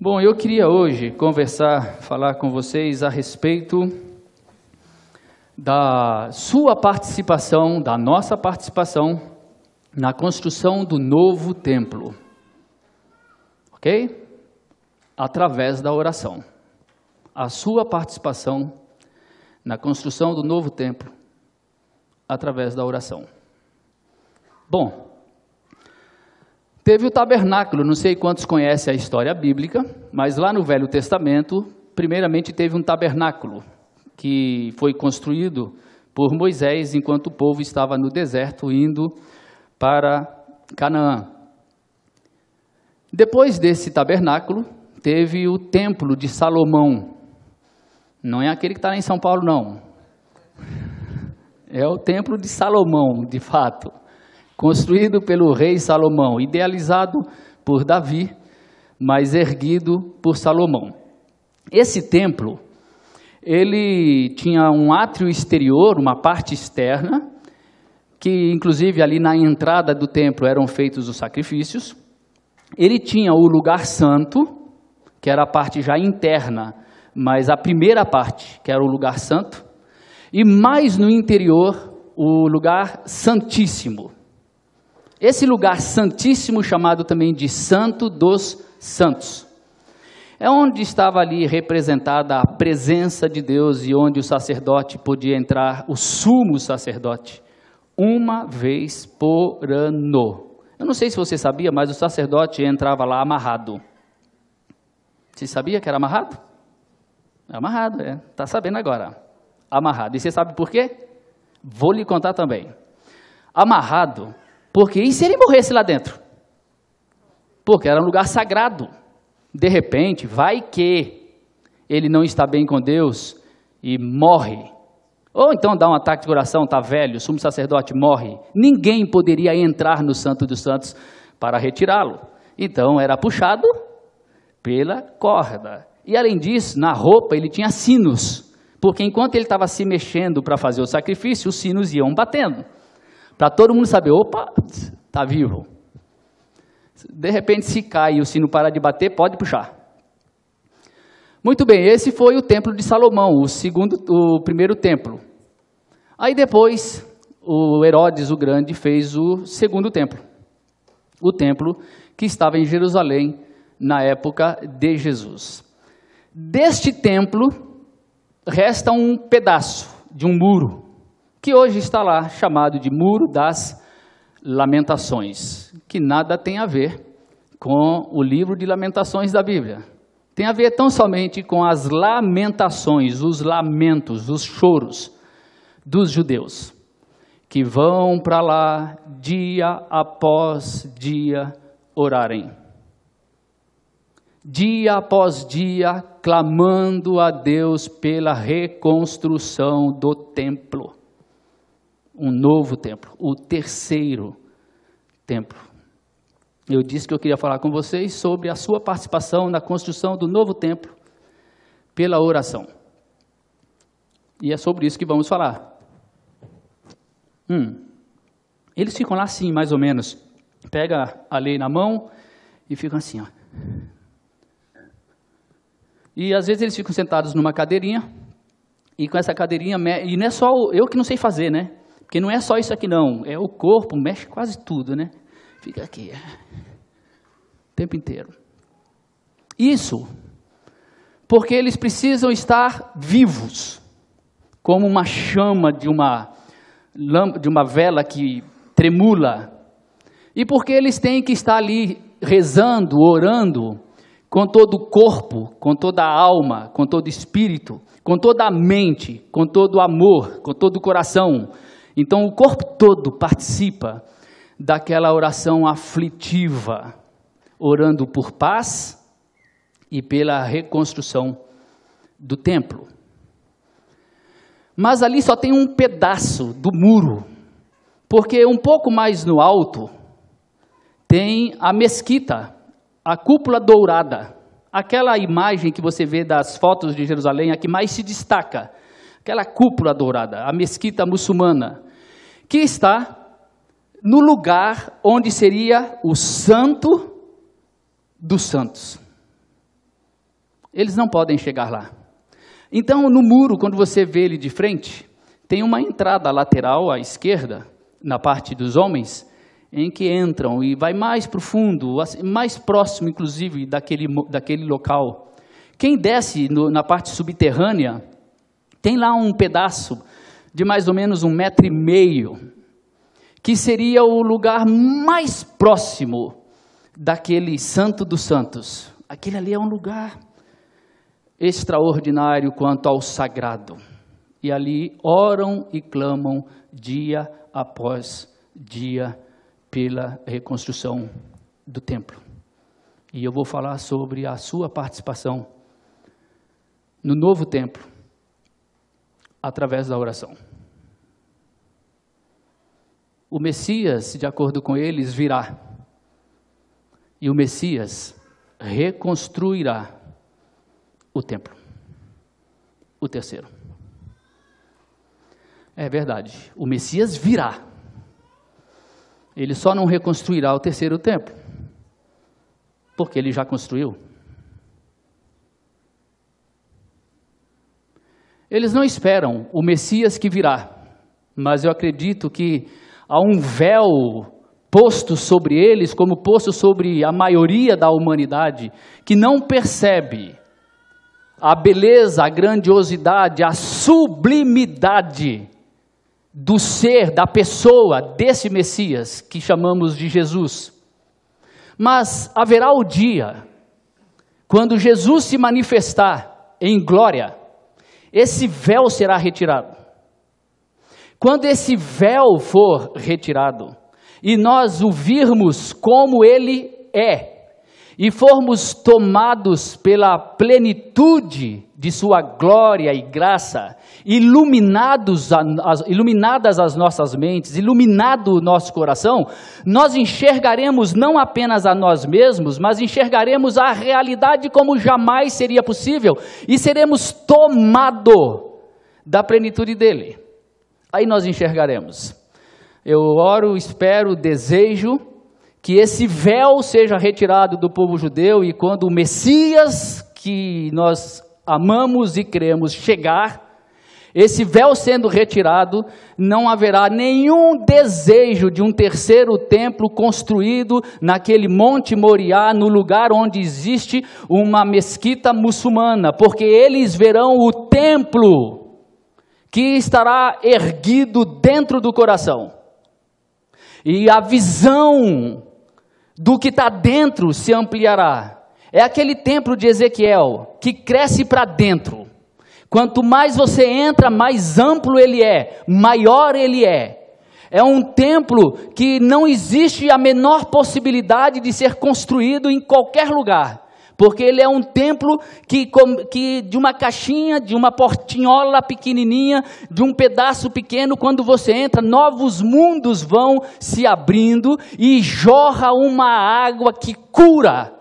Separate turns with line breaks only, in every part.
Bom, eu queria hoje falar com vocês a respeito da sua participação, da nossa participação na construção do novo templo, ok? Através da oração. A sua participação na construção do novo templo, através da oração. Bom, teve o tabernáculo, não sei quantos conhecem a história bíblica, mas lá no Velho Testamento, primeiramente teve um tabernáculo, que foi construído por Moisés enquanto o povo estava no deserto indo para Canaã. Depois desse tabernáculo, teve o templo de Salomão. Não é aquele que está em São Paulo, não. É o templo de Salomão, de fato. Construído pelo rei Salomão, idealizado por Davi, mas erguido por Salomão. Esse templo, ele tinha um átrio exterior, uma parte externa, que inclusive ali na entrada do templo eram feitos os sacrifícios. Ele tinha o lugar santo, que era a parte já interna, mas a primeira parte, que era o lugar santo, e mais no interior, o lugar santíssimo. Esse lugar santíssimo, chamado também de Santo dos Santos, é onde estava ali representada a presença de Deus e onde o sacerdote podia entrar, o sumo sacerdote, uma vez por ano. Eu não sei se você sabia, mas o sacerdote entrava lá amarrado. Você sabia que era amarrado? Amarrado, é. Está sabendo agora. Amarrado. E você sabe por quê? Vou lhe contar também. Amarrado. Porque e se ele morresse lá dentro? Porque era um lugar sagrado. De repente, vai que ele não está bem com Deus e morre. Ou então dá um ataque de coração, está velho, o sumo sacerdote morre. Ninguém poderia entrar no Santo dos Santos para retirá-lo. Então era puxado pela corda. E além disso, na roupa ele tinha sinos. Porque enquanto ele estava se mexendo para fazer o sacrifício, os sinos iam batendo. Para todo mundo saber, opa, está vivo. De repente, se cai e o sino para de bater, pode puxar. Muito bem, esse foi o templo de Salomão, o primeiro templo. Aí depois, o Herodes o Grande fez o segundo templo. O templo que estava em Jerusalém na época de Jesus. Deste templo, resta um pedaço de um muro, que hoje está lá, chamado de Muro das Lamentações, que nada tem a ver com o livro de Lamentações da Bíblia. Tem a ver tão somente com as lamentações, os lamentos, os choros dos judeus, que vão para lá dia após dia orarem. Dia após dia, clamando a Deus pela reconstrução do templo. Um novo templo, o terceiro templo. Eu disse que eu queria falar com vocês sobre a sua participação na construção do novo templo pela oração. E é sobre isso que vamos falar. Eles ficam lá assim, mais ou menos. Pega a lei na mão e ficam assim, ó. E às vezes eles ficam sentados numa cadeirinha, e com essa cadeirinha, e não é só eu que não sei fazer, né? Porque não é só isso aqui não, é o corpo, mexe quase tudo, né? Fica aqui, o tempo inteiro. Isso, porque eles precisam estar vivos, como uma chama de uma vela que tremula. E porque eles têm que estar ali rezando, orando, com todo o corpo, com toda a alma, com todo o espírito, com toda a mente, com todo o amor, com todo o coração. Então o corpo todo participa daquela oração aflitiva, orando por paz e pela reconstrução do templo. Mas ali só tem um pedaço do muro, porque um pouco mais no alto tem a mesquita, a cúpula dourada, aquela imagem que você vê das fotos de Jerusalém, a que mais se destaca, aquela cúpula dourada, a mesquita muçulmana, que está no lugar onde seria o Santo dos Santos. Eles não podem chegar lá. Então, no muro, quando você vê ele de frente, tem uma entrada lateral à esquerda, na parte dos homens, em que entram e vai mais para o fundo, mais próximo, inclusive, daquele local. Quem desce na parte subterrânea, tem lá um pedaço de mais ou menos 1,5 metro, que seria o lugar mais próximo daquele Santo dos Santos. Aquele ali é um lugar extraordinário quanto ao sagrado. E ali oram e clamam dia após dia pela reconstrução do templo. E eu vou falar sobre a sua participação no novo templo, através da oração. O Messias, de acordo com eles, virá. E o Messias reconstruirá o templo. O terceiro. É verdade, o Messias virá. Ele só não reconstruirá o terceiro templo, porque ele já construiu. Eles não esperam o Messias que virá, mas eu acredito que há um véu posto sobre eles, como posto sobre a maioria da humanidade, que não percebe a beleza, a grandiosidade, a sublimidade do ser, da pessoa, desse Messias, que chamamos de Jesus. Mas haverá o dia, quando Jesus se manifestar em glória, esse véu será retirado. Quando esse véu for retirado, e nós o virmos como ele é, e formos tomados pela plenitude de sua glória e graça, iluminadas as nossas mentes, iluminado o nosso coração, nós enxergaremos não apenas a nós mesmos, mas enxergaremos a realidade como jamais seria possível, e seremos tomados da plenitude dele. Aí nós enxergaremos. Eu oro, espero, desejo que esse véu seja retirado do povo judeu, e quando o Messias, que nós amamos e cremos, chegar, esse véu sendo retirado, não haverá nenhum desejo de um terceiro templo construído naquele Monte Moriá, no lugar onde existe uma mesquita muçulmana, porque eles verão o templo que estará erguido dentro do coração. E a visão do que está dentro se ampliará. É aquele templo de Ezequiel que cresce para dentro. Quanto mais você entra, mais amplo ele é, maior ele é. É um templo que não existe a menor possibilidade de ser construído em qualquer lugar. Porque ele é um templo que de uma caixinha, de uma portinhola pequenininha, de um pedaço pequeno, quando você entra, novos mundos vão se abrindo e jorra uma água que cura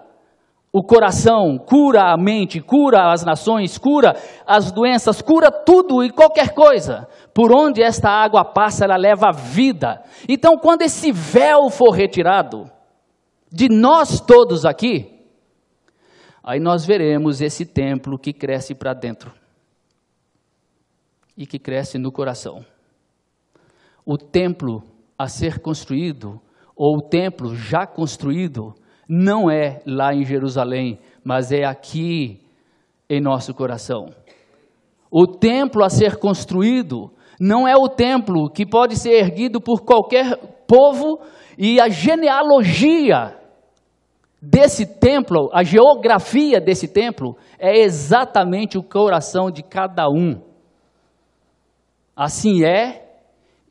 o coração, cura a mente, cura as nações, cura as doenças, cura tudo e qualquer coisa. Por onde esta água passa, ela leva a vida. Então, quando esse véu for retirado de nós todos aqui, aí nós veremos esse templo que cresce para dentro e que cresce no coração. O templo a ser construído, ou o templo já construído, não é lá em Jerusalém, mas é aqui em nosso coração. O templo a ser construído não é o templo que pode ser erguido por qualquer povo, e a genealogia desse templo, a geografia desse templo, é exatamente o coração de cada um. Assim é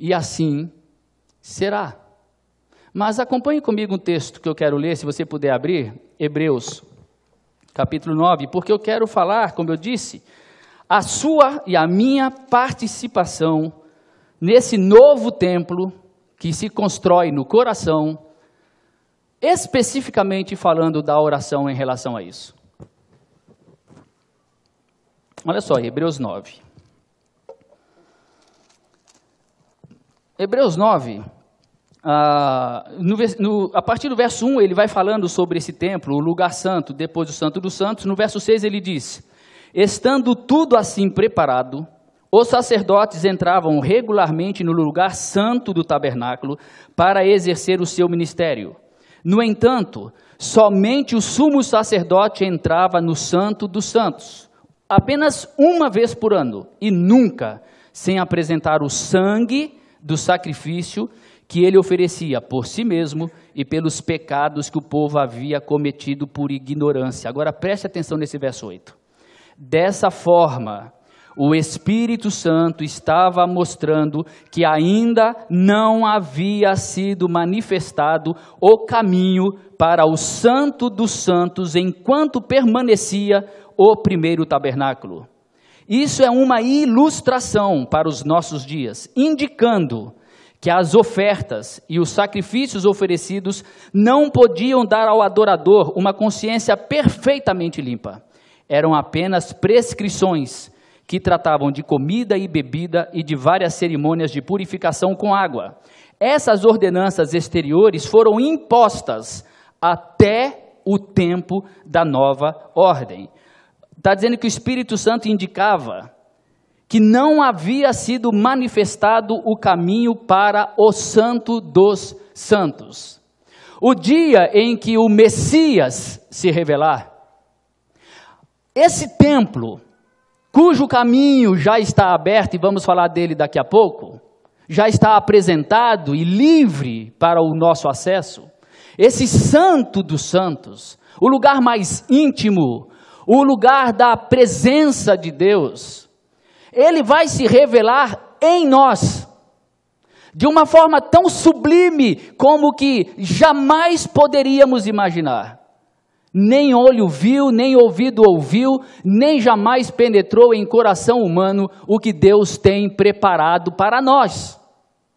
e assim será. Mas acompanhe comigo um texto que eu quero ler, se você puder abrir, Hebreus, capítulo 9, porque eu quero falar, como eu disse, a sua e a minha participação nesse novo templo que se constrói no coração, especificamente falando da oração em relação a isso. Olha só, Hebreus 9. Hebreus 9 A partir do verso 1, ele vai falando sobre esse templo, o lugar santo, depois o Santo dos Santos. No verso 6 ele diz: estando tudo assim preparado, os sacerdotes entravam regularmente no lugar santo do tabernáculo para exercer o seu ministério. No entanto, somente o sumo sacerdote entrava no Santo dos Santos, apenas uma vez por ano, e nunca sem apresentar o sangue do sacrifício que ele oferecia por si mesmo e pelos pecados que o povo havia cometido por ignorância. Agora preste atenção nesse verso 8. Dessa forma, o Espírito Santo estava mostrando que ainda não havia sido manifestado o caminho para o Santo dos Santos enquanto permanecia o primeiro tabernáculo. Isso é uma ilustração para os nossos dias, indicando que as ofertas e os sacrifícios oferecidos não podiam dar ao adorador uma consciência perfeitamente limpa. Eram apenas prescrições que tratavam de comida e bebida e de várias cerimônias de purificação com água. Essas ordenanças exteriores foram impostas até o tempo da nova ordem. Está dizendo que o Espírito Santo indicava que não havia sido manifestado o caminho para o Santo dos Santos. O dia em que o Messias se revelar, esse templo, cujo caminho já está aberto, e vamos falar dele daqui a pouco, já está apresentado e livre para o nosso acesso, esse Santo dos Santos, o lugar mais íntimo, o lugar da presença de Deus, ele vai se revelar em nós, de uma forma tão sublime como que jamais poderíamos imaginar. Nem olho viu, nem ouvido ouviu, nem jamais penetrou em coração humano o que Deus tem preparado para nós.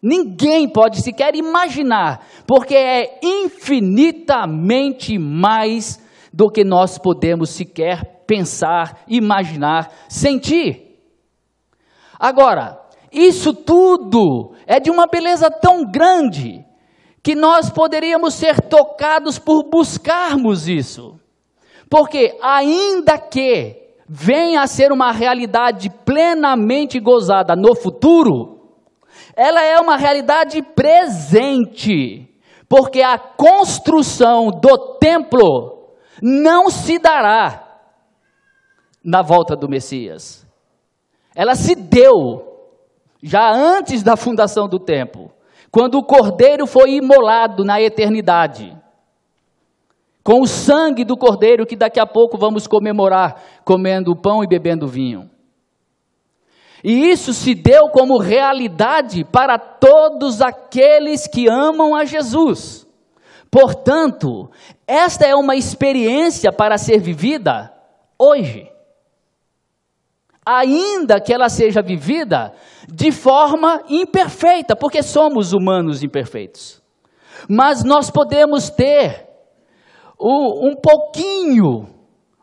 Ninguém pode sequer imaginar, porque é infinitamente mais do que nós podemos sequer pensar, imaginar, sentir. Agora, isso tudo é de uma beleza tão grande que nós poderíamos ser tocados por buscarmos isso. Porque ainda que venha a ser uma realidade plenamente gozada no futuro, ela é uma realidade presente. Porque a construção do templo não se dará na volta do Messias. Ela se deu já antes da fundação do templo, quando o Cordeiro foi imolado na eternidade, com o sangue do Cordeiro que daqui a pouco vamos comemorar, comendo pão e bebendo vinho. E isso se deu como realidade para todos aqueles que amam a Jesus. Portanto, esta é uma experiência para ser vivida hoje. Ainda que ela seja vivida de forma imperfeita, porque somos humanos imperfeitos. Mas nós podemos ter um pouquinho,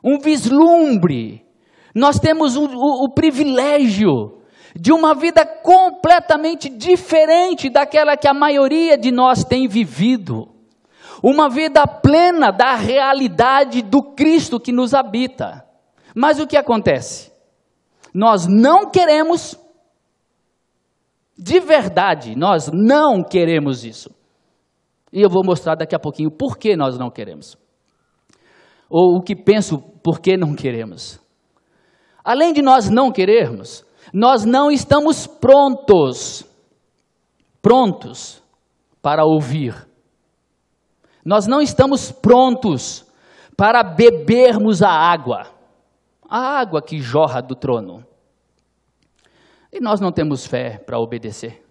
um vislumbre. Nós temos o privilégio de uma vida completamente diferente daquela que a maioria de nós tem vivido. Uma vida plena da realidade do Cristo que nos habita. Mas o que acontece? Nós não queremos, de verdade, nós não queremos isso. E eu vou mostrar daqui a pouquinho por que nós não queremos. Ou o que penso por que não queremos. Além de nós não querermos, nós não estamos prontos para ouvir. Nós não estamos prontos para bebermos a água que jorra do trono. E nós não temos fé para obedecer.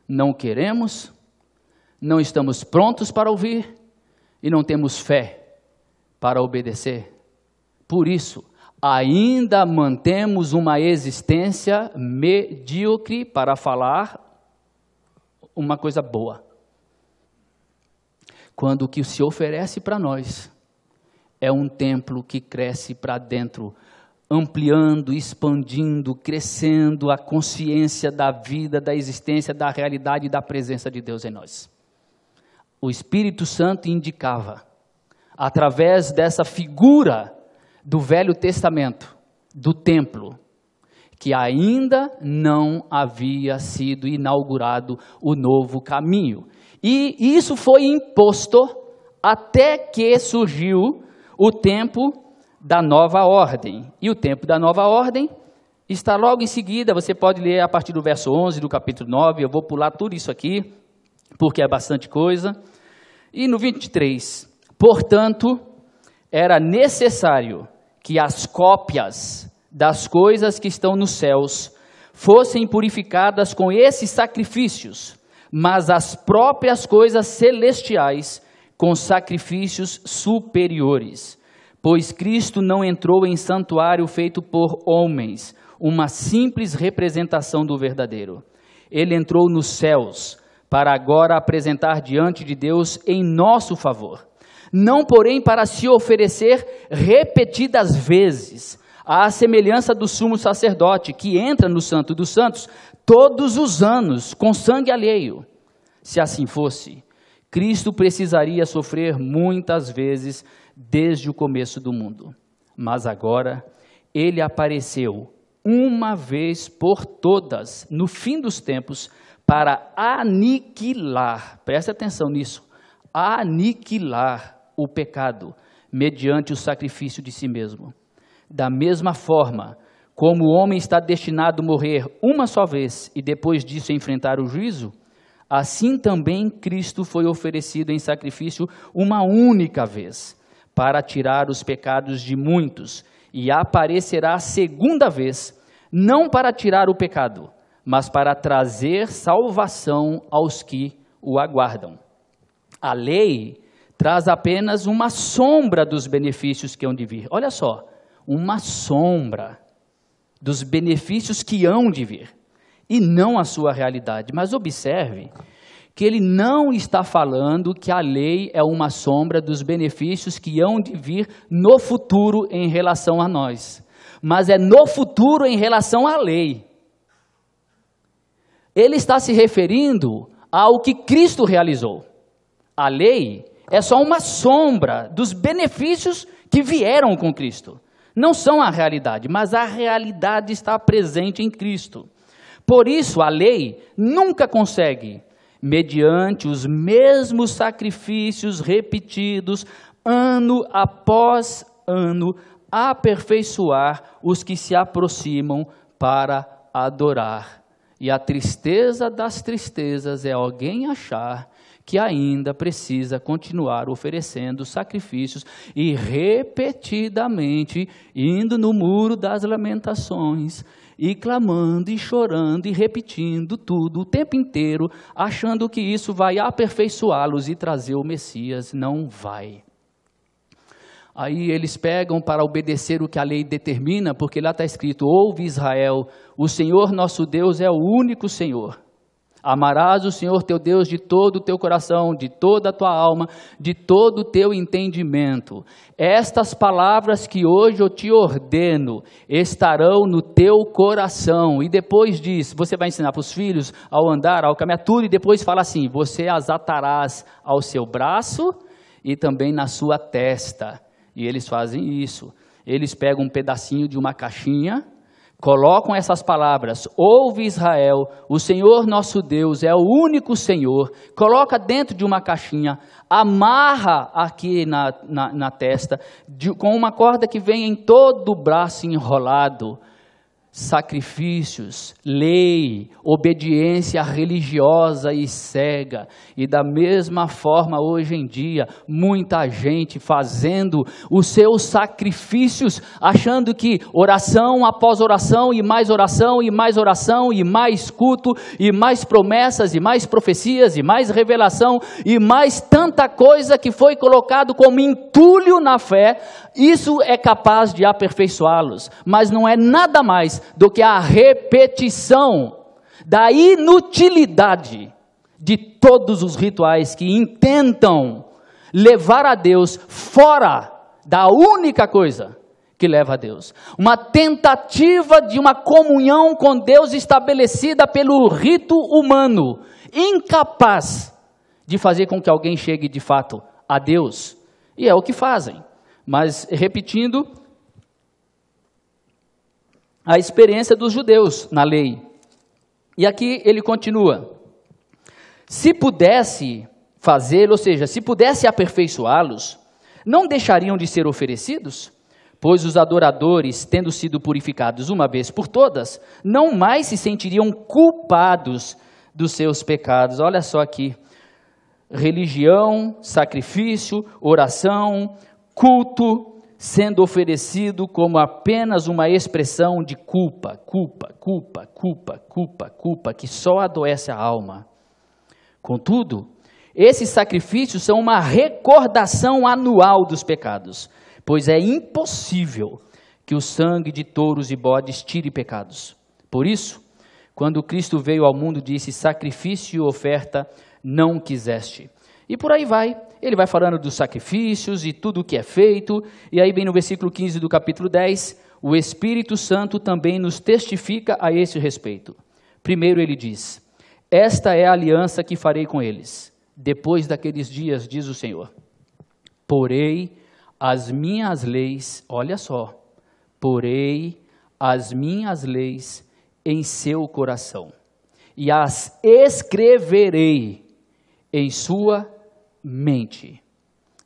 Não queremos, não estamos prontos para ouvir e não temos fé para obedecer. Por isso, ainda mantemos uma existência medíocre para falar uma coisa boa. Quando o que se oferece para nós é um templo que cresce para dentro, ampliando, expandindo, crescendo a consciência da vida, da existência, da realidade e da presença de Deus em nós. O Espírito Santo indicava, através dessa figura do Velho Testamento, do templo, que ainda não havia sido inaugurado o novo caminho. E isso foi imposto até que surgiu o tempo da nova ordem. E o tempo da nova ordem está logo em seguida, você pode ler a partir do verso 11 do capítulo 9, eu vou pular tudo isso aqui, porque é bastante coisa. E no 23, portanto, era necessário que as cópias das coisas que estão nos céus fossem purificadas com esses sacrifícios, mas as próprias coisas celestiais com sacrifícios superiores. Pois Cristo não entrou em santuário feito por homens, uma simples representação do verdadeiro. Ele entrou nos céus, para agora apresentar diante de Deus em nosso favor. Não, porém, para se oferecer repetidas vezes, à semelhança do sumo sacerdote, que entra no Santo dos Santos todos os anos, com sangue alheio. Se assim fosse, Cristo precisaria sofrer muitas vezes desde o começo do mundo. Mas agora, ele apareceu uma vez por todas, no fim dos tempos, para aniquilar, preste atenção nisso, aniquilar o pecado, mediante o sacrifício de si mesmo. Da mesma forma, como o homem está destinado a morrer uma só vez e depois disso enfrentar o juízo, assim também Cristo foi oferecido em sacrifício uma única vez, para tirar os pecados de muitos, e aparecerá a segunda vez, não para tirar o pecado, mas para trazer salvação aos que o aguardam. A lei traz apenas uma sombra dos benefícios que hão de vir. Olha só, uma sombra dos benefícios que hão de vir, e não a sua realidade. Mas observe que ele não está falando que a lei é uma sombra dos benefícios que hão de vir no futuro em relação a nós, mas é no futuro em relação à lei. Ele está se referindo ao que Cristo realizou. A lei é só uma sombra dos benefícios que vieram com Cristo. Não são a realidade, mas a realidade está presente em Cristo. Por isso, a lei nunca consegue, mediante os mesmos sacrifícios repetidos, ano após ano, aperfeiçoar os que se aproximam para adorar. E a tristeza das tristezas é alguém achar que ainda precisa continuar oferecendo sacrifícios e repetidamente indo no muro das lamentações e clamando e chorando e repetindo tudo o tempo inteiro, achando que isso vai aperfeiçoá-los e trazer o Messias. Não vai. Aí eles pegam para obedecer o que a lei determina, porque lá está escrito: ouve Israel, o Senhor nosso Deus é o único Senhor. Amarás o Senhor teu Deus de todo o teu coração, de toda a tua alma, de todo o teu entendimento. Estas palavras que hoje eu te ordeno estarão no teu coração. E depois diz, você vai ensinar para os filhos ao andar, ao caminhar, tudo, e depois fala assim: você as atarás ao seu braço e também na sua testa. E eles fazem isso. Eles pegam um pedacinho de uma caixinha, colocam essas palavras: ouve Israel, o Senhor nosso Deus é o único Senhor. Coloca dentro de uma caixinha, amarra aqui na testa, com uma corda que vem em todo o braço enrolado. Sacrifícios, lei, obediência religiosa e cega. E da mesma forma hoje em dia, muita gente fazendo os seus sacrifícios, achando que oração após oração, e mais oração, e mais oração, e mais culto, e mais promessas, e mais profecias, e mais revelação, e mais tanta coisa que foi colocado como entulho na fé, isso é capaz de aperfeiçoá-los, mas não é nada mais do que a repetição da inutilidade de todos os rituais que intentam levar a Deus fora da única coisa que leva a Deus. Uma tentativa de uma comunhão com Deus estabelecida pelo rito humano, incapaz de fazer com que alguém chegue de fato a Deus. E é o que fazem. Mas, repetindo, a experiência dos judeus na lei. E aqui ele continua. Se pudesse fazê-lo, ou seja, se pudesse aperfeiçoá-los, não deixariam de ser oferecidos? Pois os adoradores, tendo sido purificados uma vez por todas, não mais se sentiriam culpados dos seus pecados. Olha só aqui, religião, sacrifício, oração, culto, sendo oferecido como apenas uma expressão de culpa, que só adoece a alma. Contudo, esses sacrifícios são uma recordação anual dos pecados, pois é impossível que o sangue de touros e bodes tire pecados. Por isso, quando Cristo veio ao mundo, disse: sacrifício e oferta não quiseste. E por aí vai, ele vai falando dos sacrifícios e tudo o que é feito, e aí bem no versículo 15 do capítulo 10, o Espírito Santo também nos testifica a esse respeito. Primeiro ele diz: esta é a aliança que farei com eles, depois daqueles dias, diz o Senhor. Porei as minhas leis, olha só, porei as minhas leis em seu coração, e as escreverei em sua mente.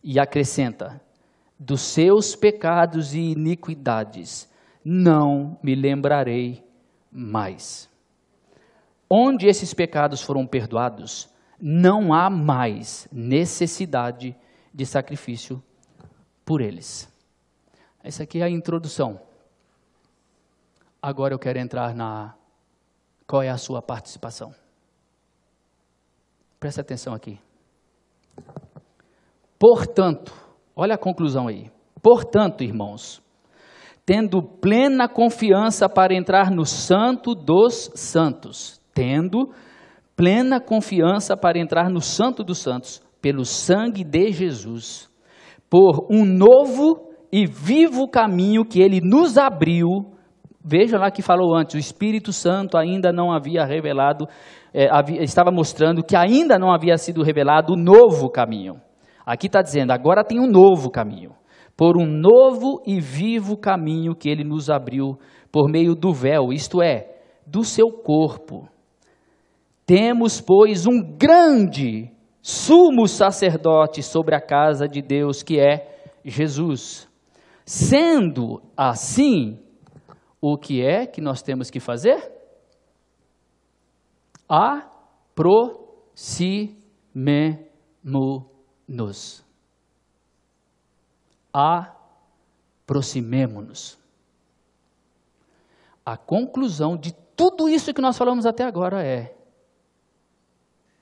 E acrescenta: dos seus pecados e iniquidades não me lembrarei mais. Onde esses pecados foram perdoados, não há mais necessidade de sacrifício por eles. Essa aqui é a introdução. Agora eu quero entrar qual é a sua participação. Presta atenção aqui. Portanto, olha a conclusão aí. Portanto, irmãos, tendo plena confiança para entrar no Santo dos Santos, tendo plena confiança para entrar no Santo dos Santos, pelo sangue de Jesus, por um novo e vivo caminho que ele nos abriu. Veja lá que falou antes, o Espírito Santo ainda não havia revelado, estava mostrando que ainda não havia sido revelado o novo caminho. Aqui está dizendo, agora tem um novo caminho, por um novo e vivo caminho que ele nos abriu por meio do véu, isto é, do seu corpo. Temos, pois, um grande sumo sacerdote sobre a casa de Deus, que é Jesus. Sendo assim, o que é que nós temos que fazer? Aproximemo-nos. Aproximemo-nos. A conclusão de tudo isso que nós falamos até agora é: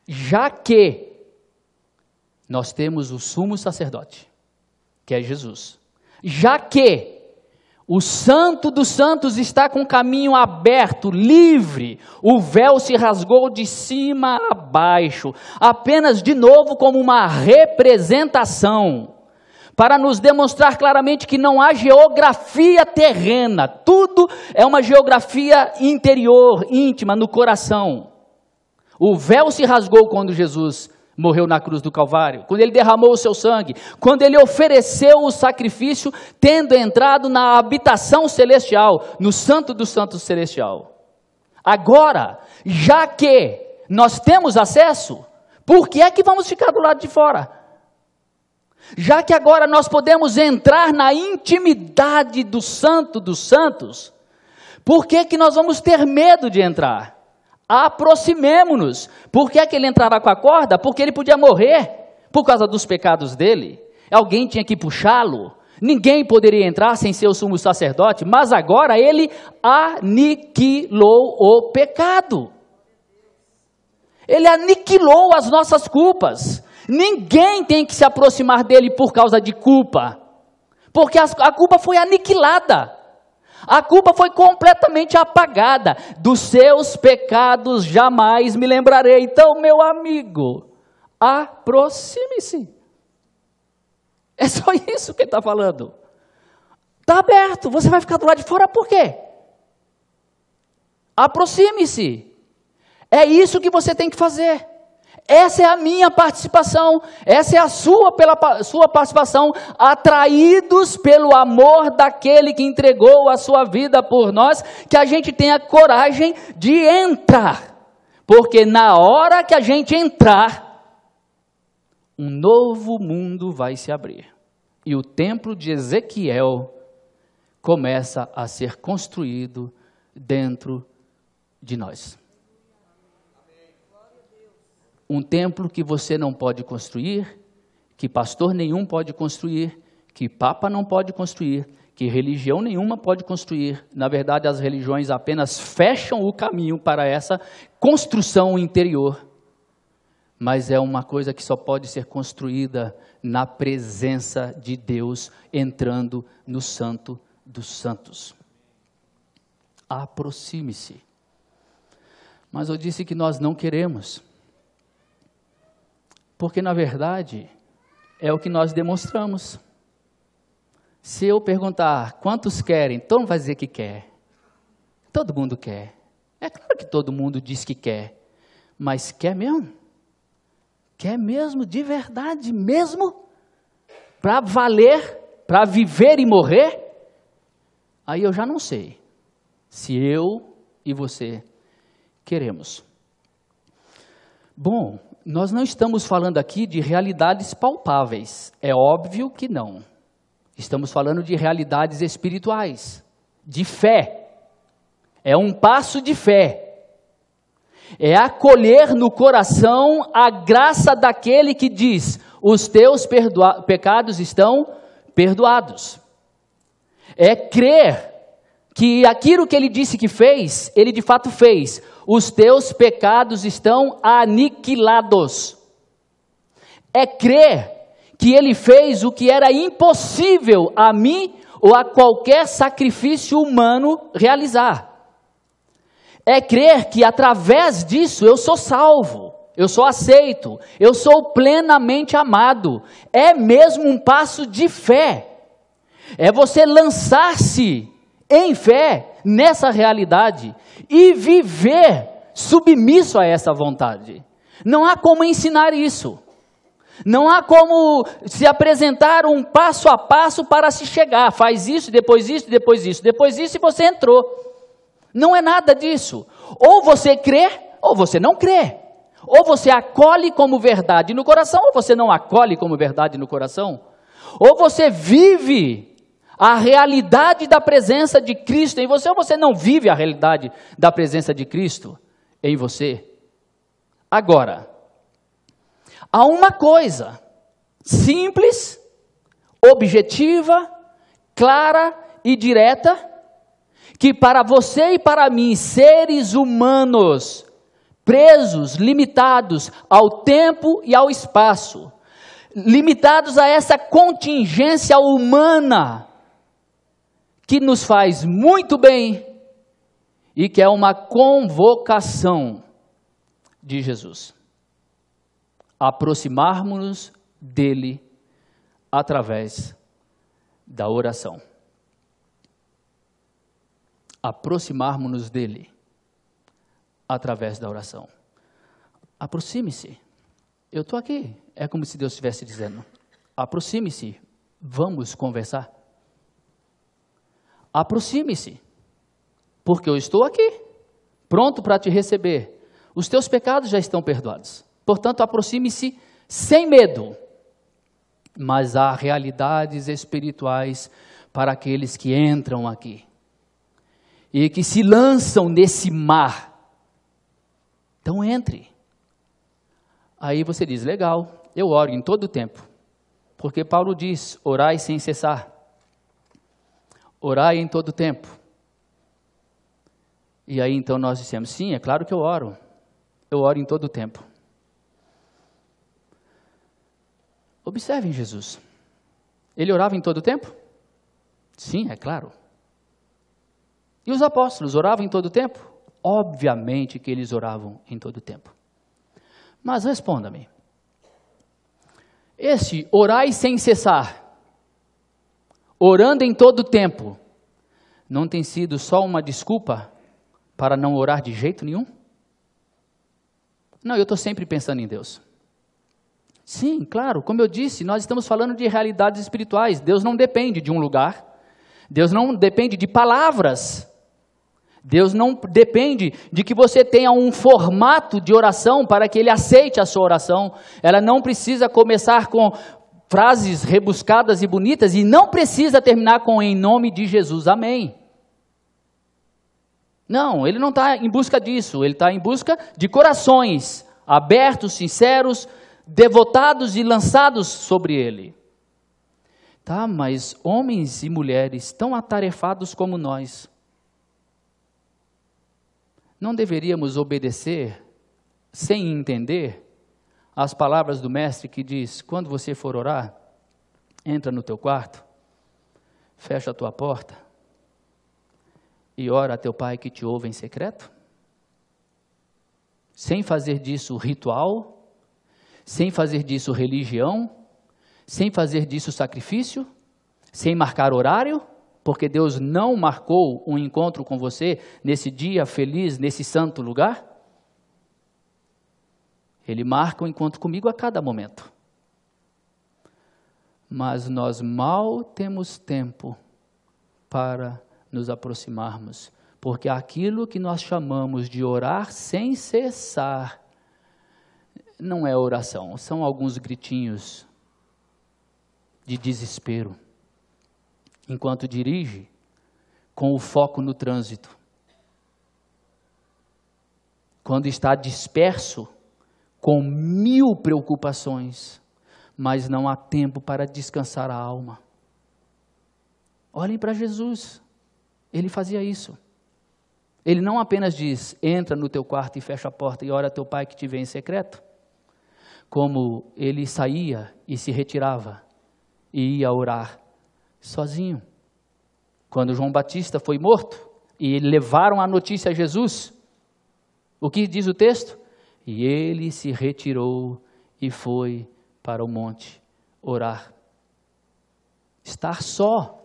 já que nós temos o sumo sacerdote, que é Jesus, já que o Santo dos Santos está com o caminho aberto, livre, o véu se rasgou de cima a baixo, apenas de novo como uma representação, para nos demonstrar claramente que não há geografia terrena, tudo é uma geografia interior, íntima, no coração. O véu se rasgou quando Jesus morreu na cruz do Calvário, quando ele derramou o seu sangue, quando ele ofereceu o sacrifício, tendo entrado na habitação celestial, no Santo dos Santos celestial. Agora, já que nós temos acesso, por que é que vamos ficar do lado de fora? Já que agora nós podemos entrar na intimidade do Santo dos Santos, por que é que nós vamos ter medo de entrar? Aproximemo-nos. Por que é que ele entrava com a corda? Porque ele podia morrer por causa dos pecados dele. Alguém tinha que puxá-lo. Ninguém poderia entrar sem ser o sumo sacerdote, mas agora ele aniquilou o pecado. Ele aniquilou as nossas culpas. Ninguém tem que se aproximar dele por causa de culpa, porque a culpa foi aniquilada. A culpa foi completamente apagada. Dos seus pecados jamais me lembrarei. Então, meu amigo, aproxime-se. É só isso que ele está falando. Está aberto, você vai ficar do lado de fora por quê? Aproxime-se. É isso que você tem que fazer. Essa é a minha participação, essa é a sua participação, atraídos pelo amor daquele que entregou a sua vida por nós, que a gente tenha coragem de entrar, porque na hora que a gente entrar, um novo mundo vai se abrir, e o templo de Ezequiel começa a ser construído dentro de nós. Um templo que você não pode construir, que pastor nenhum pode construir, que papa não pode construir, que religião nenhuma pode construir. Na verdade, as religiões apenas fecham o caminho para essa construção interior. Mas é uma coisa que só pode ser construída na presença de Deus, entrando no Santo dos Santos. Aproxime-se. Mas eu disse que nós não queremos. Porque, na verdade, é o que nós demonstramos. Se eu perguntar quantos querem, todo mundo vai dizer que quer. Todo mundo quer. É claro que todo mundo diz que quer. Mas quer mesmo? Quer mesmo, de verdade mesmo? Para valer, para viver e morrer? Aí eu já não sei se eu e você queremos. Bom, nós não estamos falando aqui de realidades palpáveis, é óbvio que não. Estamos falando de realidades espirituais, de fé. É um passo de fé. É acolher no coração a graça daquele que diz: os teus pecados estão perdoados. É crer que aquilo que ele disse que fez, ele de fato fez. Os teus pecados estão aniquilados. É crer que ele fez o que era impossível a mim ou a qualquer sacrifício humano realizar. É crer que através disso eu sou salvo, eu sou aceito, eu sou plenamente amado. É mesmo um passo de fé. É você lançar-se em fé nessa realidade e viver submisso a essa vontade. Não há como ensinar isso. Não há como se apresentar um passo a passo para se chegar. Faz isso, depois isso, depois isso, depois isso e você entrou. Não é nada disso. Ou você crê, ou você não crê. Ou você acolhe como verdade no coração, ou você não acolhe como verdade no coração. Ou você vive a realidade da presença de Cristo em você, ou você não vive a realidade da presença de Cristo em você. Agora, há uma coisa simples, objetiva, clara e direta, que para você e para mim, seres humanos, presos, limitados ao tempo e ao espaço, limitados a essa contingência humana, que nos faz muito bem e que é uma convocação de Jesus. Aproximarmos-nos dele através da oração. Aproximarmos-nos dele através da oração. Aproxime-se. Eu estou aqui. É como se Deus estivesse dizendo: aproxime-se, vamos conversar. Aproxime-se, porque eu estou aqui, pronto para te receber. Os teus pecados já estão perdoados. Portanto, aproxime-se sem medo. Mas há realidades espirituais para aqueles que entram aqui e que se lançam nesse mar. Então entre. Aí você diz: legal, eu oro em todo o tempo. Porque Paulo diz: orai sem cessar. Orai em todo o tempo. E aí então nós dissemos: sim, é claro que eu oro. Eu oro em todo o tempo. Observem Jesus. Ele orava em todo o tempo? Sim, é claro. E os apóstolos oravam em todo o tempo? Obviamente que eles oravam em todo o tempo. Mas responda-me. Esse orai sem cessar, orando em todo o tempo, não tem sido só uma desculpa para não orar de jeito nenhum? Não, eu estou sempre pensando em Deus. Sim, claro, como eu disse, nós estamos falando de realidades espirituais. Deus não depende de um lugar, Deus não depende de palavras, Deus não depende de que você tenha um formato de oração para que Ele aceite a sua oração. Ela não precisa começar com frases rebuscadas e bonitas e não precisa terminar com em nome de Jesus, amém. Não, Ele não está em busca disso, Ele está em busca de corações abertos, sinceros, devotados e lançados sobre Ele. Tá, mas homens e mulheres tão atarefados como nós, não deveríamos obedecer sem entender as palavras do mestre que diz, quando você for orar, entra no teu quarto, fecha a tua porta e ora a teu pai que te ouve em secreto? Sem fazer disso ritual, sem fazer disso religião, sem fazer disso sacrifício, sem marcar horário, porque Deus não marcou um encontro com você nesse dia feliz, nesse santo lugar. Ele marca um encontro comigo a cada momento. Mas nós mal temos tempo para nos aproximarmos, porque aquilo que nós chamamos de orar sem cessar, não é oração, são alguns gritinhos de desespero, enquanto dirige com o foco no trânsito. Quando está disperso com 1000 preocupações, mas não há tempo para descansar a alma. Olhem para Jesus, Ele fazia isso. Ele não apenas diz, entra no teu quarto e fecha a porta e ora a teu pai que te vê em secreto, como ele saía e se retirava e ia orar sozinho. Quando João Batista foi morto e levaram a notícia a Jesus, o que diz o texto? E ele se retirou e foi para o monte orar. Estar só.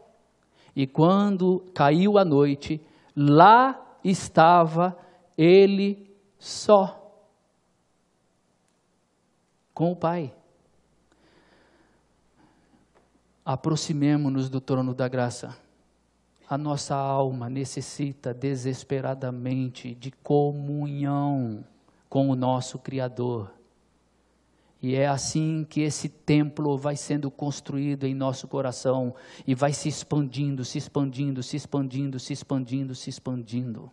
E quando caiu a noite, lá estava ele só, com o Pai. Aproximemo-nos do trono da graça. A nossa alma necessita desesperadamente de comunhão com o nosso Criador. E é assim que esse templo vai sendo construído em nosso coração e vai se expandindo, se expandindo, se expandindo, se expandindo, se expandindo.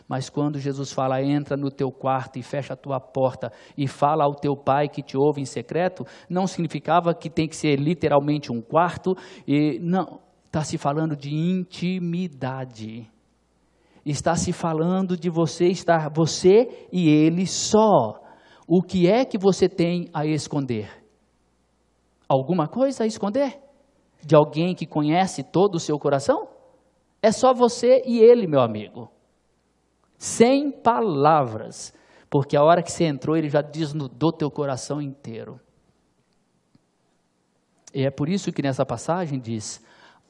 Mas quando Jesus fala, entra no teu quarto e fecha a tua porta e fala ao teu pai que te ouve em secreto, não significava que tem que ser literalmente um quarto, e não, está se falando de intimidade. Está se falando de você estar, você e ele só. O que é que você tem a esconder? Alguma coisa a esconder? De alguém que conhece todo o seu coração? É só você e ele, meu amigo. Sem palavras. Porque a hora que você entrou, ele já desnudou teu coração inteiro. E é por isso que nessa passagem diz,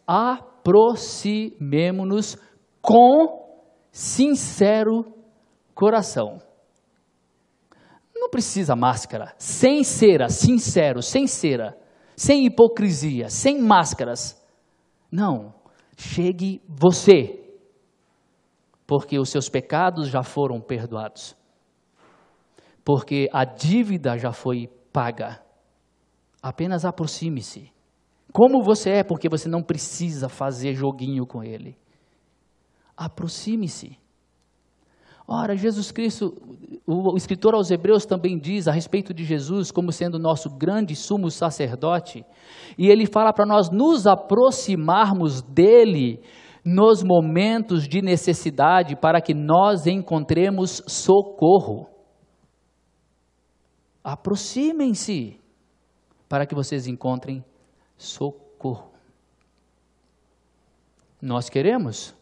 aproximemo-nos com sincero coração. Não precisa máscara, sem cera, sincero, sem cera, sem hipocrisia, sem máscaras. Não, chegue você, porque os seus pecados já foram perdoados, porque a dívida já foi paga. Apenas aproxime-se. Como você é, porque você não precisa fazer joguinho com ele. Aproxime-se. Ora, Jesus Cristo, o escritor aos Hebreus também diz a respeito de Jesus como sendo nosso grande sumo sacerdote, e ele fala para nós nos aproximarmos dele nos momentos de necessidade para que nós encontremos socorro. Aproximem-se para que vocês encontrem socorro. Nós queremos?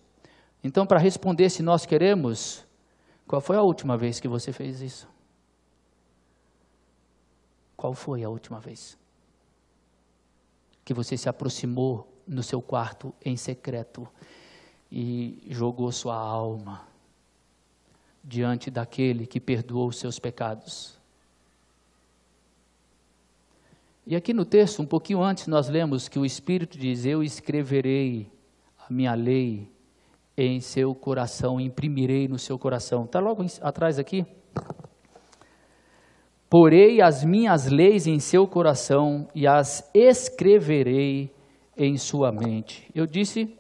Então, para responder se nós queremos, qual foi a última vez que você fez isso? Qual foi a última vez que você se aproximou no seu quarto em secreto e jogou sua alma diante daquele que perdoou os seus pecados. E aqui no texto, um pouquinho antes, nós lemos que o Espírito diz: eu escreverei a minha lei em seu coração, imprimirei no seu coração. Está logo atrás aqui. Porei as minhas leis em seu coração e as escreverei em sua mente. Eu disse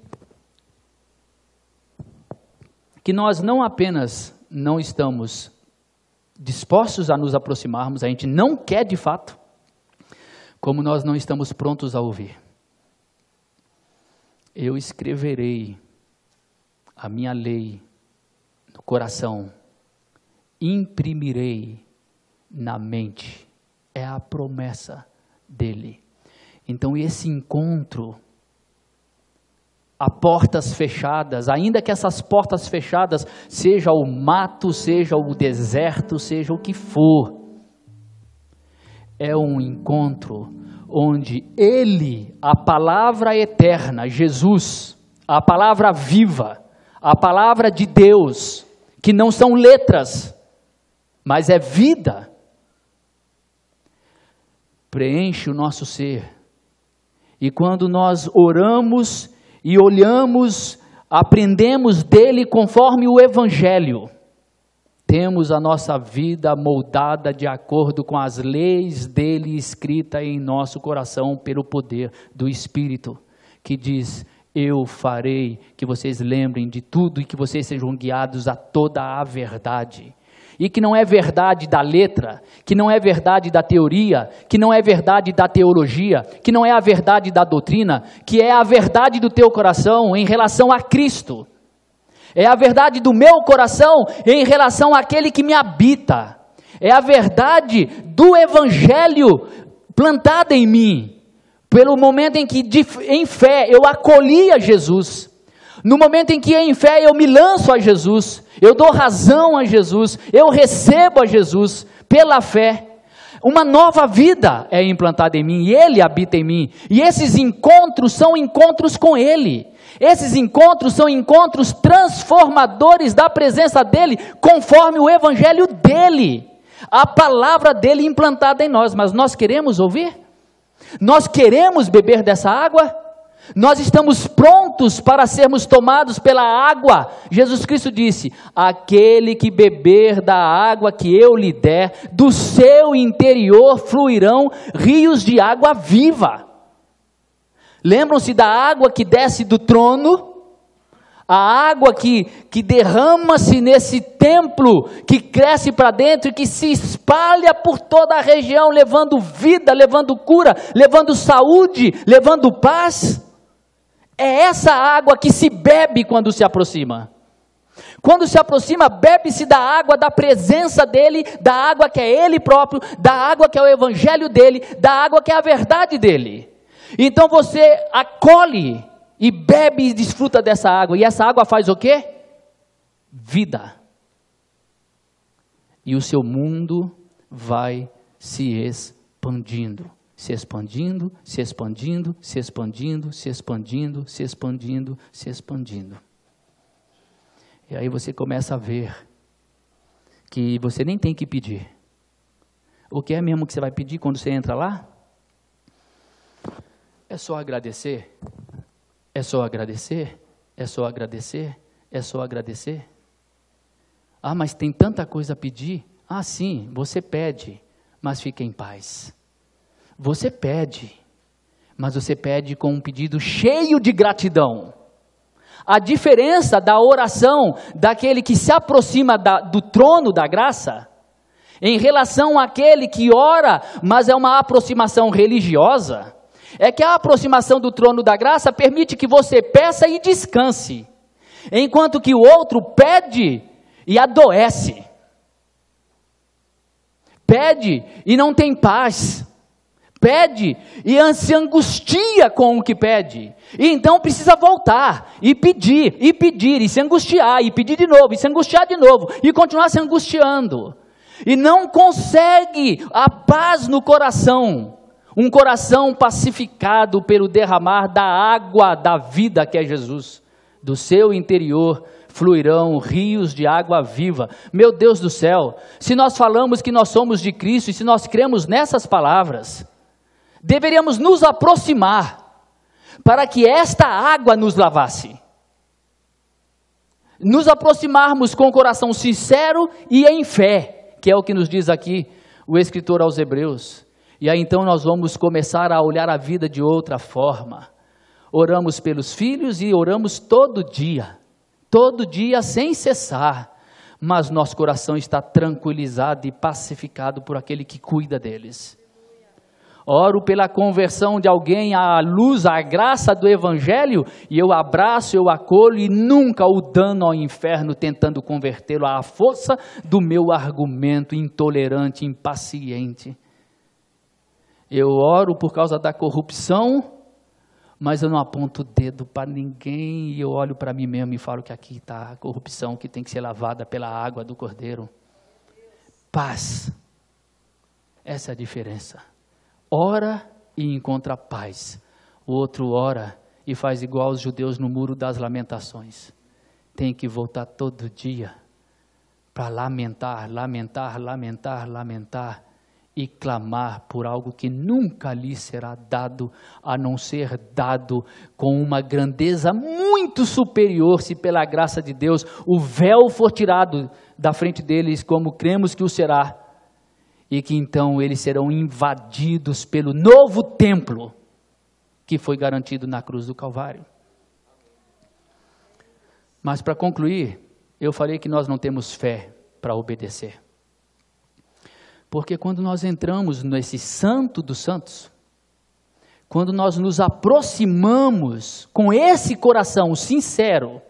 que nós não apenas não estamos dispostos a nos aproximarmos, a gente não quer de fato, como nós não estamos prontos a ouvir. Eu escreverei a minha lei no coração, imprimirei na mente. É a promessa dele. Então esse encontro a portas fechadas, ainda que essas portas fechadas seja o mato, seja o deserto, seja o que for, é um encontro onde ele, a palavra eterna, Jesus, a palavra viva, a palavra de Deus, que não são letras, mas é vida, preenche o nosso ser. E quando nós oramos e olhamos, aprendemos dele conforme o Evangelho, temos a nossa vida moldada de acordo com as leis dele escritas em nosso coração pelo poder do Espírito, que diz: eu farei que vocês lembrem de tudo e que vocês sejam guiados a toda a verdade. E que não é verdade da letra, que não é verdade da teoria, que não é verdade da teologia, que não é a verdade da doutrina, que é a verdade do teu coração em relação a Cristo. É a verdade do meu coração em relação àquele que me habita. É a verdade do Evangelho plantada em mim, pelo momento em que em fé eu acolhi a Jesus. No momento em que em fé eu me lanço a Jesus, eu dou razão a Jesus, eu recebo a Jesus pela fé, uma nova vida é implantada em mim e Ele habita em mim. E esses encontros são encontros com Ele. Esses encontros são encontros transformadores da presença dEle, conforme o Evangelho dEle, a palavra dEle implantada em nós. Mas nós queremos ouvir? Nós queremos beber dessa água? Nós estamos prontos para sermos tomados pela água. Jesus Cristo disse: aquele que beber da água que eu lhe der, do seu interior fluirão rios de água viva. Lembram-se da água que desce do trono? A água que derrama-se nesse templo, que cresce para dentro e que se espalha por toda a região, levando vida, levando cura, levando saúde, levando paz. É essa água que se bebe quando se aproxima. Quando se aproxima, bebe-se da água da presença dEle, da água que é Ele próprio, da água que é o Evangelho dEle, da água que é a verdade dEle. Então você acolhe e bebe e desfruta dessa água. E essa água faz o quê? Vida. E o seu mundo vai se expandindo. Se expandindo, se expandindo, se expandindo, se expandindo, se expandindo, se expandindo. E aí você começa a ver que você nem tem que pedir. O que é mesmo que você vai pedir quando você entra lá? É só agradecer? É só agradecer? É só agradecer? É só agradecer? Ah, mas tem tanta coisa a pedir. Ah, sim, você pede, mas fica em paz. Você pede, mas você pede com um pedido cheio de gratidão. A diferença da oração daquele que se aproxima do trono da graça, em relação àquele que ora, mas é uma aproximação religiosa, é que a aproximação do trono da graça permite que você peça e descanse, enquanto que o outro pede e adoece. Pede e não tem paz. Pede e se angustia com o que pede. E então precisa voltar e pedir, e se angustiar, e pedir de novo, e se angustiar de novo, e continuar se angustiando. E não consegue a paz no coração. Um coração pacificado pelo derramar da água da vida que é Jesus. Do seu interior fluirão rios de água viva. Meu Deus do céu, se nós falamos que nós somos de Cristo e se nós cremos nessas palavras, deveríamos nos aproximar para que esta água nos lavasse. Nos aproximarmos com o coração sincero e em fé, que é o que nos diz aqui o escritor aos Hebreus. E aí então nós vamos começar a olhar a vida de outra forma. Oramos pelos filhos e oramos todo dia sem cessar, mas nosso coração está tranquilizado e pacificado por aquele que cuida deles. Oro pela conversão de alguém à luz, à graça do Evangelho, e eu abraço, eu acolho e nunca o dano ao inferno tentando convertê-lo à força do meu argumento intolerante, impaciente. Eu oro por causa da corrupção, mas eu não aponto o dedo para ninguém e eu olho para mim mesmo e falo que aqui está a corrupção que tem que ser lavada pela água do Cordeiro. Paz. Essa é a diferença. Ora e encontra paz. O outro ora e faz igual aos judeus no Muro das Lamentações. Tem que voltar todo dia para lamentar e clamar por algo que nunca lhe será dado, a não ser dado com uma grandeza muito superior, se pela graça de Deus o véu for tirado da frente deles, como cremos que o será. E que então eles serão invadidos pelo novo templo que foi garantido na cruz do Calvário. Mas para concluir, eu falei que nós não temos fé para obedecer. Porque quando nós entramos nesse santo dos santos, quando nós nos aproximamos com esse coração sincero,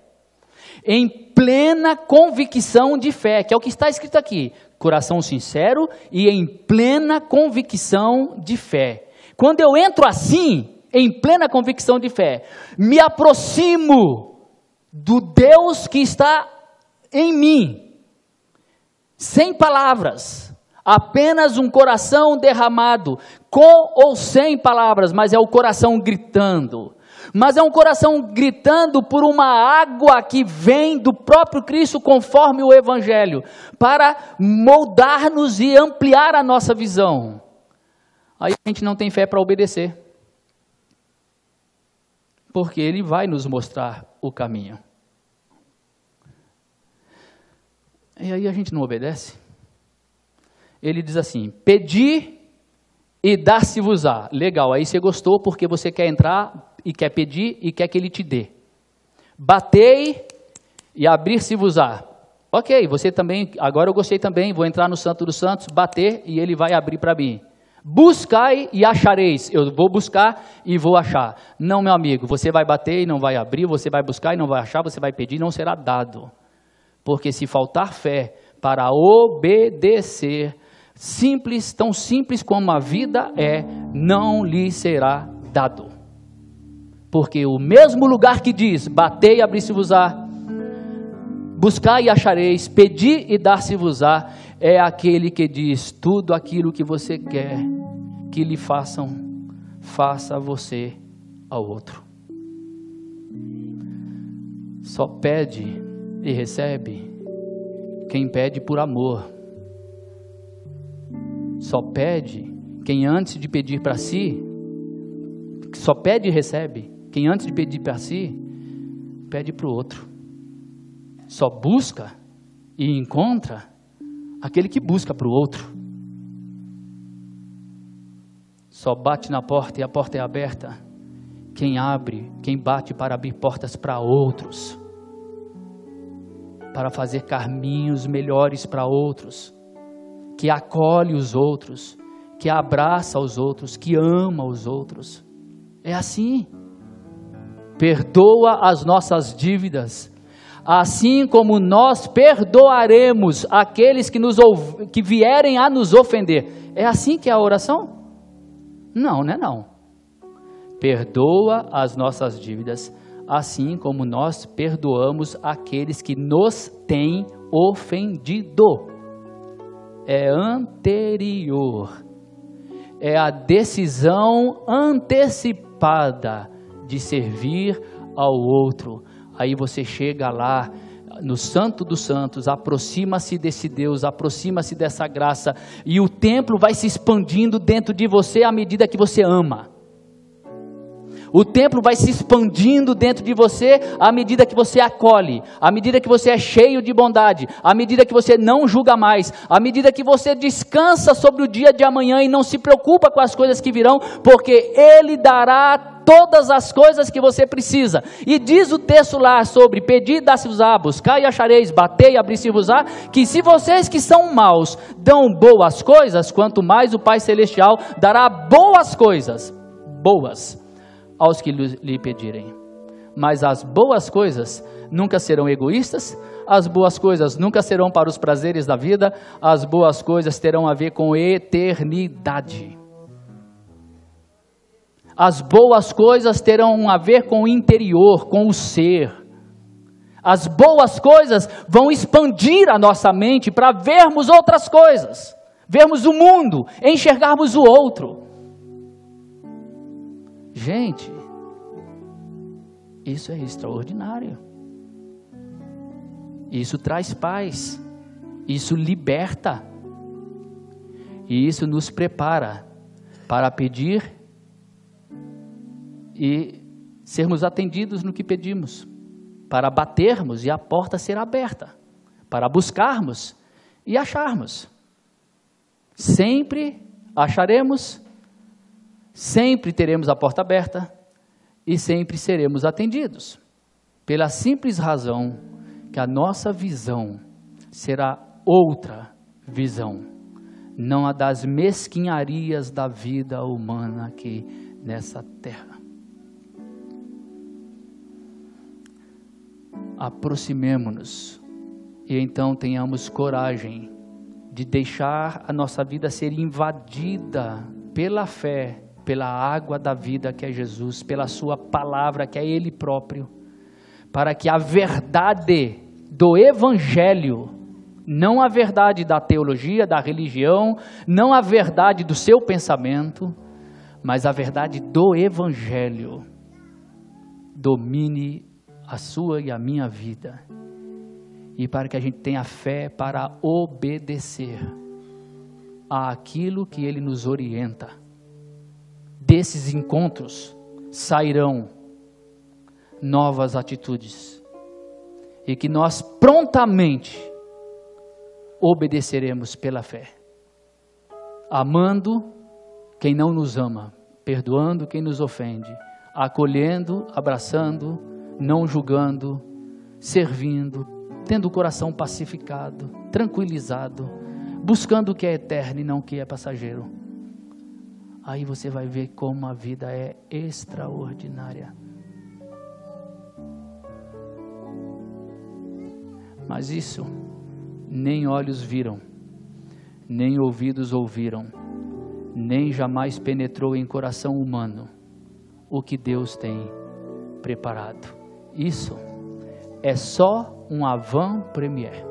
em plena convicção de fé, que é o que está escrito aqui, coração sincero e em plena convicção de fé. Quando eu entro assim, em plena convicção de fé, me aproximo do Deus que está em mim, sem palavras, apenas um coração derramado, com ou sem palavras, mas é o coração gritando. Mas é um coração gritando por uma água que vem do próprio Cristo conforme o Evangelho, para moldar-nos e ampliar a nossa visão. Aí a gente não tem fé para obedecer, porque Ele vai nos mostrar o caminho. E aí a gente não obedece. Ele diz assim, pedi e dar-se-vos-á. Legal, aí você gostou porque você quer entrar e quer pedir e quer que Ele te dê. Batei e abrir-se-vos-á. Ok, você também, agora eu gostei também, vou entrar no Santo dos Santos, bater e Ele vai abrir para mim. Buscai e achareis. Eu vou buscar e vou achar. Não, meu amigo, você vai bater e não vai abrir, você vai buscar e não vai achar, você vai pedir e não será dado. Porque se faltar fé para obedecer, simples, tão simples como a vida é, não lhe será dado. Porque o mesmo lugar que diz, batei e abrir-se-vos-á, buscai e achareis, pedi e dar-se-vos-á, é aquele que diz, tudo aquilo que você quer que lhe façam, faça você ao outro. Só pede e recebe quem pede por amor. Só pede quem antes de pedir para si, só pede e recebe quem antes de pedir para si, pede para o outro. Só busca e encontra aquele que busca para o outro. Só bate na porta e a porta é aberta quem abre, quem bate para abrir portas para outros, para fazer caminhos melhores para outros, que acolhe os outros, que abraça os outros, que ama os outros. É assim. Perdoa as nossas dívidas, assim como nós perdoaremos aqueles que vierem a nos ofender. É assim que é a oração? Não, não é não. Perdoa as nossas dívidas, assim como nós perdoamos aqueles que nos têm ofendido. É anterior. é a decisão antecipada de servir ao outro. Aí você chega lá no Santo dos Santos, aproxima-se desse Deus, aproxima-se dessa graça, e o templo vai se expandindo dentro de você à medida que você ama. O templo vai se expandindo dentro de você à medida que você acolhe, à medida que você é cheio de bondade, à medida que você não julga mais, à medida que você descansa sobre o dia de amanhã e não se preocupa com as coisas que virão, porque Ele dará todas as coisas que você precisa. E diz o texto lá sobre: pedi, dá-se-vos-á, buscai e achareis, batei, abri-se-vos-á, que se vocês que são maus dão boas coisas, quanto mais o Pai Celestial dará boas coisas, boas, aos que lhe pedirem. Mas as boas coisas nunca serão egoístas, as boas coisas nunca serão para os prazeres da vida, as boas coisas terão a ver com eternidade. As boas coisas terão a ver com o interior, com o ser. As boas coisas vão expandir a nossa mente para vermos outras coisas, vermos o mundo, enxergarmos o outro. Gente, isso é extraordinário. Isso traz paz, isso liberta, e isso nos prepara para pedir e sermos atendidos no que pedimos, para batermos e a porta ser aberta, para buscarmos e acharmos. Sempre acharemos, sempre teremos a porta aberta e sempre seremos atendidos, pela simples razão que a nossa visão será outra visão, não a das mesquinharias da vida humana aqui nessa terra. Aproximemo-nos e então tenhamos coragem de deixar a nossa vida ser invadida pela fé, pela água da vida que é Jesus, pela sua palavra que é Ele próprio, para que a verdade do Evangelho, não a verdade da teologia, da religião, não a verdade do seu pensamento, mas a verdade do Evangelho, domine a sua e a minha vida, e para que a gente tenha fé para obedecer àquilo que Ele nos orienta. Desses encontros sairão novas atitudes, e que nós prontamente obedeceremos pela fé, amando quem não nos ama, perdoando quem nos ofende, acolhendo, abraçando, não julgando, servindo, tendo o coração pacificado, tranquilizado, buscando o que é eterno e não o que é passageiro. Aí você vai ver como a vida é extraordinária. Mas isso nem olhos viram, nem ouvidos ouviram, nem jamais penetrou em coração humano o que Deus tem preparado. Isso é só um avant-première.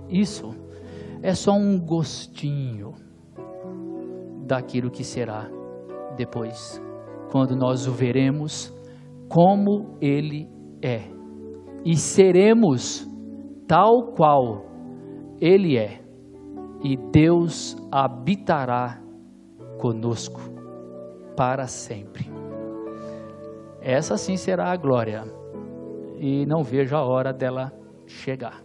Isso é só um gostinho daquilo que será depois, quando nós o veremos como Ele é, e seremos tal qual Ele é, e Deus habitará conosco para sempre. Essa sim será a glória, e não vejo a hora dela chegar.